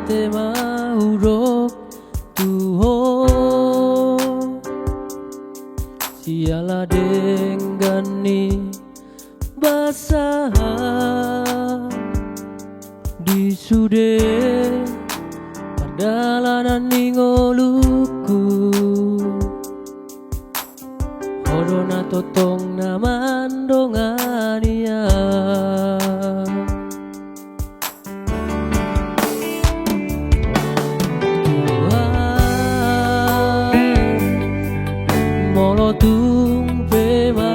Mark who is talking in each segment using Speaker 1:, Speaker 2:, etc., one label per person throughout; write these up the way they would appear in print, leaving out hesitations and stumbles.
Speaker 1: te mahurok Tuhan siala denggani basah di sude perdalanan ningoluku Hodona totong na mandongania Tuhan molotung pemarsakan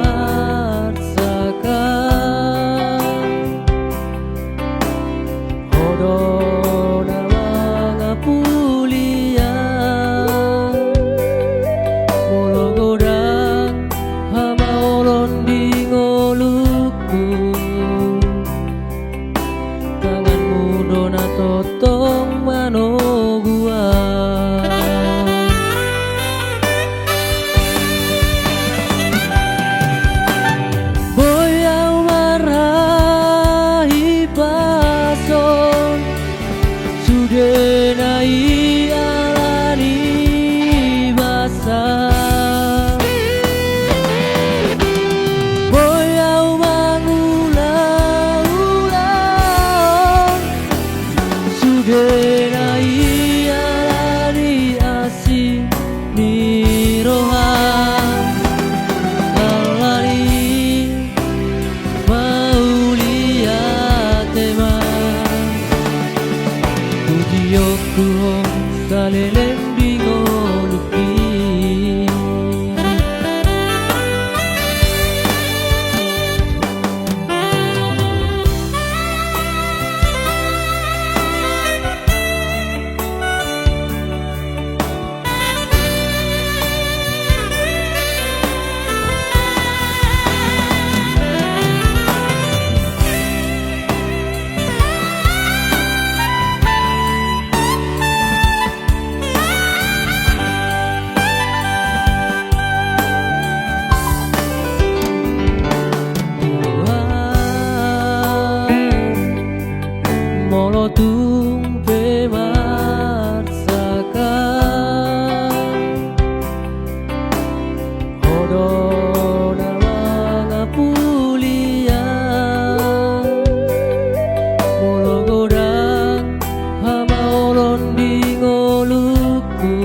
Speaker 1: Hodona mangapulia mologodang hama olon di ngoluku tanganmu dona totong manogua boyau marahi pason sudenai alani basah boyau mangulang-ulang sudenai alani asih mirohan alani maulia tema Tujiyoku salelem dingoluki molotung pemarsakan Hodona mangapulia mologodang hama olon di ngoluku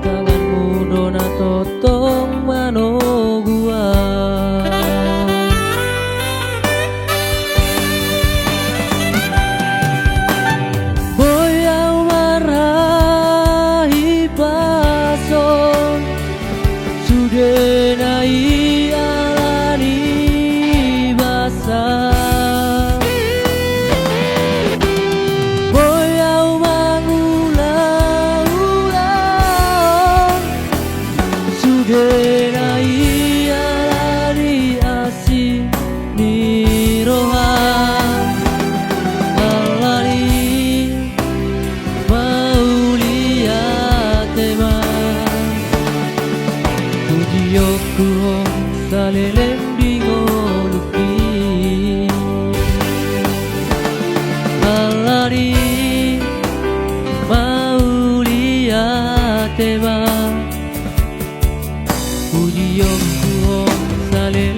Speaker 1: tanganmu dona totong manogua boyau marahi pason sudenai alani basah boyau mangulang-ulang sudenai alani asih mirohan alani maulia tema Tujiyoku salelem dingoluki alani maulia tema Tujiyoku salelem